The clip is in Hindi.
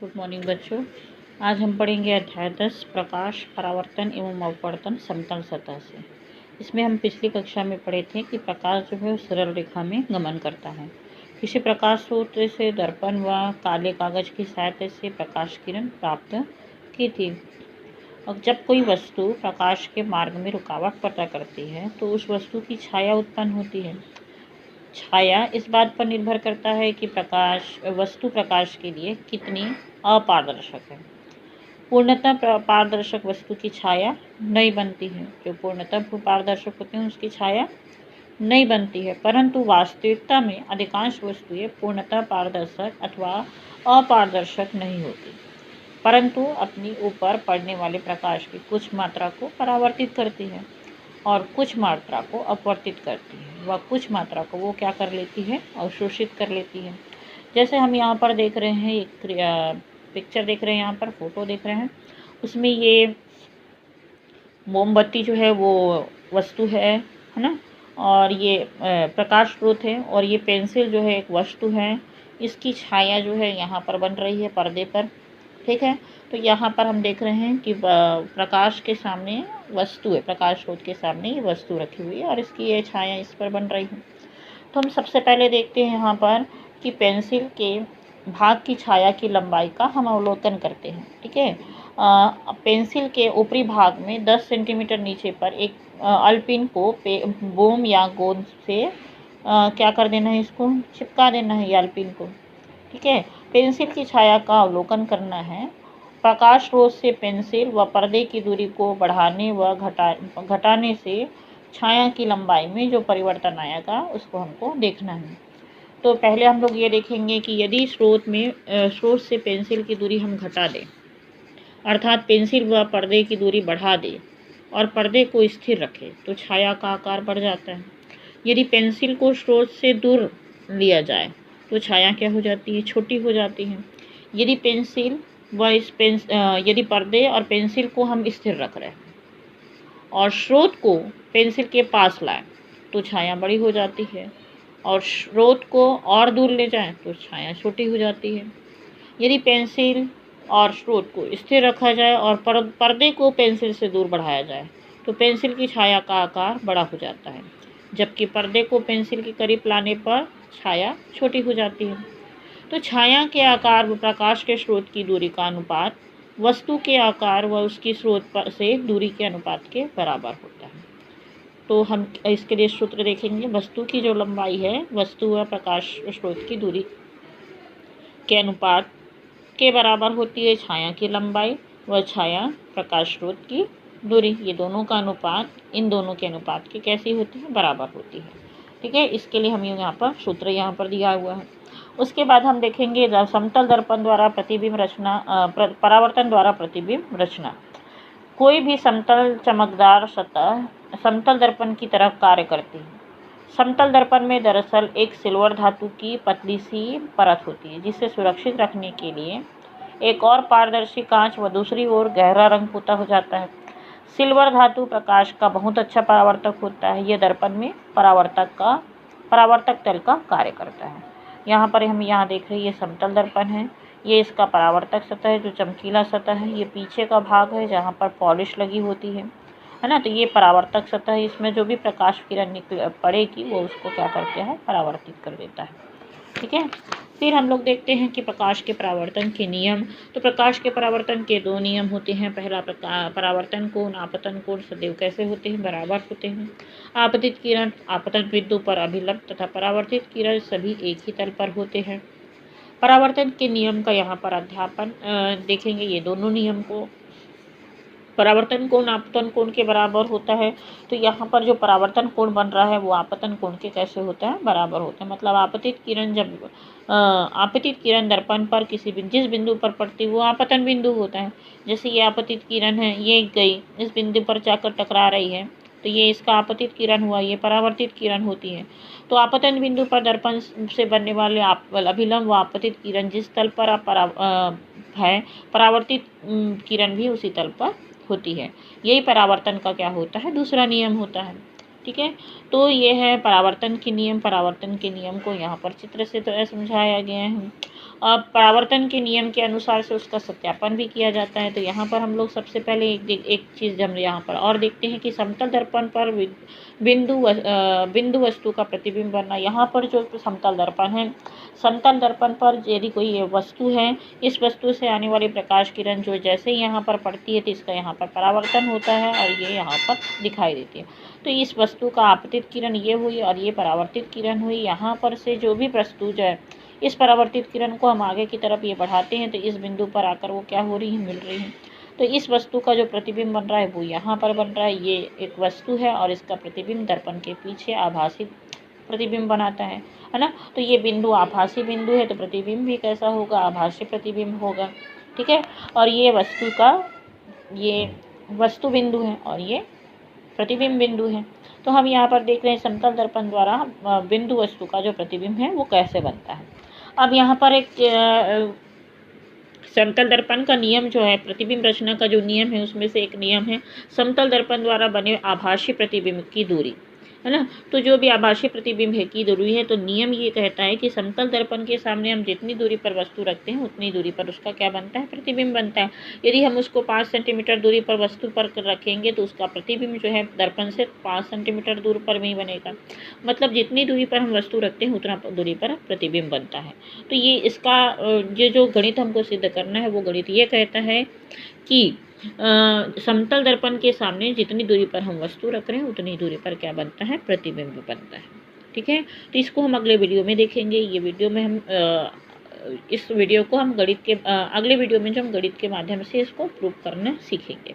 गुड मॉर्निंग बच्चों। आज हम पढ़ेंगे अध्याय 10 प्रकाश परावर्तन एवं अपवर्तन समतल सतह से। इसमें हम पिछली कक्षा में पढ़े थे कि प्रकाश जो है सरल रेखा में गमन करता है। किसी प्रकाश स्रोत से दर्पण व काले कागज की सहायता से प्रकाश किरण प्राप्त की थी। और जब कोई वस्तु प्रकाश के मार्ग में रुकावट पैदा करती है तो उस वस्तु की छाया उत्पन्न होती है। छाया इस बात पर निर्भर करता है कि वस्तु प्रकाश के लिए कितनी अपारदर्शक है। पूर्णतः पारदर्शक वस्तु की छाया नहीं बनती है। जो पूर्णतः पारदर्शक होते हैं उसकी छाया नहीं बनती है, परंतु वास्तविकता में अधिकांश वस्तुएं पूर्णतः पारदर्शक अथवा अपारदर्शक नहीं होती, परंतु अपनी ऊपर पड़ने वाले प्रकाश की कुछ मात्रा को परावर्तित करती है और कुछ मात्रा को अपवर्तित करती है। वह कुछ मात्रा को वो क्या कर लेती है, अवशोषित कर लेती है। जैसे हम यहाँ पर देख रहे हैं, एक पिक्चर देख रहे हैं, यहाँ पर फोटो देख रहे हैं, उसमें ये मोमबत्ती जो है वो वस्तु है ना, और ये प्रकाश स्रोत है, और ये पेंसिल जो है एक वस्तु है। इसकी छाया जो है यहाँ पर बन रही है पर्दे पर, ठीक है। तो यहाँ पर हम देख रहे हैं कि प्रकाश के सामने वस्तु है, प्रकाश स्रोत के सामने ये वस्तु रखी हुई है और इसकी ये छाया इस पर बन रही है। तो हम सबसे पहले देखते हैं यहाँ पर कि पेंसिल के भाग की छाया की लंबाई का हम अवलोकन करते हैं, ठीक है। पेंसिल के ऊपरी भाग में 10 सेंटीमीटर नीचे पर एक अल्पिन को बोम या गोंद से क्या कर देना है, इसको चिपका देना है, ये अल्पिन को, ठीक है। पेंसिल की छाया का अवलोकन करना है। प्रकाश स्रोत से पेंसिल व पर्दे की दूरी को बढ़ाने व घटाने से छाया की लंबाई में जो परिवर्तन आएगा उसको हमको देखना है। तो पहले हम लोग ये देखेंगे कि यदि स्रोत से पेंसिल की दूरी हम घटा दें, अर्थात पेंसिल व पर्दे की दूरी बढ़ा दें और पर्दे को स्थिर रखें, तो छाया का आकार बढ़ जाता है। यदि पेंसिल को स्रोत से दूर लिया जाए तो छाया क्या हो जाती है, छोटी हो जाती है। यदि यदि पर्दे और पेंसिल को हम स्थिर रख रहे हैं और स्रोत को पेंसिल के पास लाएं तो छाया बड़ी हो जाती है, और स्रोत को और दूर ले जाएं तो छाया छोटी हो जाती है। यदि पेंसिल और स्रोत को स्थिर रखा जाए और पर्दे को पेंसिल से दूर बढ़ाया जाए तो पेंसिल की छाया का आकार बड़ा हो जाता है, जबकि पर्दे को पेंसिल के करीब लाने पर छाया छोटी हो जाती है। तो छाया के आकार व प्रकाश के स्रोत की दूरी का अनुपात वस्तु के आकार व उसकी स्रोत से दूरी के अनुपात के बराबर होता है। तो हम इसके लिए सूत्र देखेंगे। वस्तु की जो लंबाई है वस्तु व प्रकाश स्रोत की दूरी के अनुपात के बराबर होती है छाया की लंबाई व छाया प्रकाश स्रोत की दूरी। ये दोनों का अनुपात इन दोनों के अनुपात की कैसी होती है, बराबर होती है, ठीक है। इसके लिए हम यहाँ पर सूत्र यहाँ पर दिया हुआ है। उसके बाद हम देखेंगे समतल दर्पण द्वारा प्रतिबिंब रचना, परावर्तन द्वारा प्रतिबिंब रचना। कोई भी समतल चमकदार सतह समतल दर्पण की तरह कार्य करती है। समतल दर्पण में दरअसल एक सिल्वर धातु की पतली सी परत होती है, जिसे सुरक्षित रखने के लिए एक और पारदर्शी कांच व दूसरी ओर गहरा रंग पोता हो जाता है। सिल्वर धातु प्रकाश का बहुत अच्छा परावर्तक होता है। यह दर्पण में परावर्तक तल का कार्य करता है। यहाँ पर हम देख रहे हैं, ये समतल दर्पण है, ये इसका परावर्तक सतह है जो चमकीला सतह है। ये पीछे का भाग है जहाँ पर पॉलिश लगी होती है ना। तो ये परावर्तक सतह है, इसमें जो भी प्रकाश किरण पड़ेगी वो उसको क्या करते हैं, परावर्तित कर देता है, ठीक है। फिर हम लोग देखते हैं कि प्रकाश के परावर्तन के नियम। तो प्रकाश के परावर्तन के 2 नियम होते हैं। पहला, परावर्तन कोण आपतन कोण सदैव कैसे होते हैं, बराबर होते हैं। आपतित किरण आपतन बिंदु पर अभिलंब तथा परावर्तित किरण सभी एक ही तल पर होते हैं। परावर्तन के नियम का यहाँ पर अध्यापन देखेंगे। ये दोनों नियम को, परावर्तन कोण आपतन कोण के बराबर होता है, तो यहाँ पर जो परावर्तन कोण बन रहा है वो आपतन कोण के कैसे होता है, बराबर होता है। मतलब आपतित किरण दर्पण पर जिस बिंदु पर पड़ती है वो आपतन बिंदु होता है। जैसे ये आपतित किरण है, ये गई इस बिंदु पर जाकर टकरा रही है, तो ये इसका आपतित किरण हुआ, ये परावर्तित किरण होती है। तो आपतन बिंदु पर दर्पण से बनने वाले अभिलंब व आपतित किरण जिस तल पर है, परावर्तित किरण भी उसी तल पर होती है। यही परावर्तन का क्या होता है, दूसरा नियम होता है। ठीक है। तो ये है परावर्तन के नियम। परावर्तन के नियम को यहाँ पर चित्र से तो समझाया गया है। अब परावर्तन के नियम के अनुसार से उसका सत्यापन भी किया जाता है। तो यहाँ पर हम लोग सबसे पहले एक चीज़ हम यहाँ पर और देखते हैं कि समतल दर्पण पर बिंदु वस्तु का प्रतिबिंब बनना। यहाँ पर जो समतल दर्पण है, समतल दर्पण पर यदि कोई वस्तु है, इस वस्तु से आने वाली प्रकाश किरण जो जैसे ही यहाँ पर पड़ती है तो इसका यहाँ पर परावर्तन होता है और ये यहाँ पर दिखाई देती है। तो इस वस्तु का आपतित किरण ये हुई और ये परावर्तित किरण हुई। यहाँ पर से जो भी वस्तु जो है, इस परावर्तित किरण को हम आगे की तरफ ये बढ़ाते हैं तो इस बिंदु पर आकर वो क्या हो रही है, मिल रही है। तो इस वस्तु का जो प्रतिबिंब बन रहा है वो यहाँ पर बन रहा है। ये एक वस्तु है और इसका प्रतिबिंब दर्पण के पीछे आभासी प्रतिबिंब बनाता है ना। तो ये बिंदु आभासी बिंदु है तो प्रतिबिंब भी कैसा होगा, आभासी प्रतिबिंब होगा। ठीक है। और ये वस्तु बिंदु है और ये प्रतिबिंब बिंदु है। तो हम यहाँ पर देख रहे हैं समतल दर्पण द्वारा बिंदु वस्तु का जो प्रतिबिंब है वो कैसे बनता है। अब यहाँ पर एक समतल दर्पण का नियम जो है, प्रतिबिंब रचना का जो नियम है उसमें से एक नियम है समतल दर्पण द्वारा बने आभासी प्रतिबिंब की दूरी, है ना। तो जो भी आभासी प्रतिबिंब है की दूरी है, तो नियम ये कहता है कि समतल दर्पण के सामने हम जितनी दूरी पर वस्तु रखते हैं उतनी दूरी पर उसका क्या बनता है, प्रतिबिंब बनता है। यदि हम उसको 5 सेंटीमीटर दूरी पर वस्तु पर रखेंगे तो उसका प्रतिबिंब जो है दर्पण से 5 सेंटीमीटर दूर पर भी बनेगा। मतलब जितनी दूरी पर हम वस्तु रखते हैं उतना दूरी पर प्रतिबिंब बनता है। तो ये इसका ये जो गणित हमको सिद्ध करना है वो गणित ये कहता है कि समतल दर्पण के सामने जितनी दूरी पर हम वस्तु रख रहे हैं उतनी दूरी पर क्या बनता है, प्रतिबिंब बनता है। ठीक है। तो इसको हम अगले वीडियो में देखेंगे। ये वीडियो में हम इस वीडियो को हम गणित के अगले वीडियो में जो हम गणित के माध्यम से इसको प्रूव करना सीखेंगे।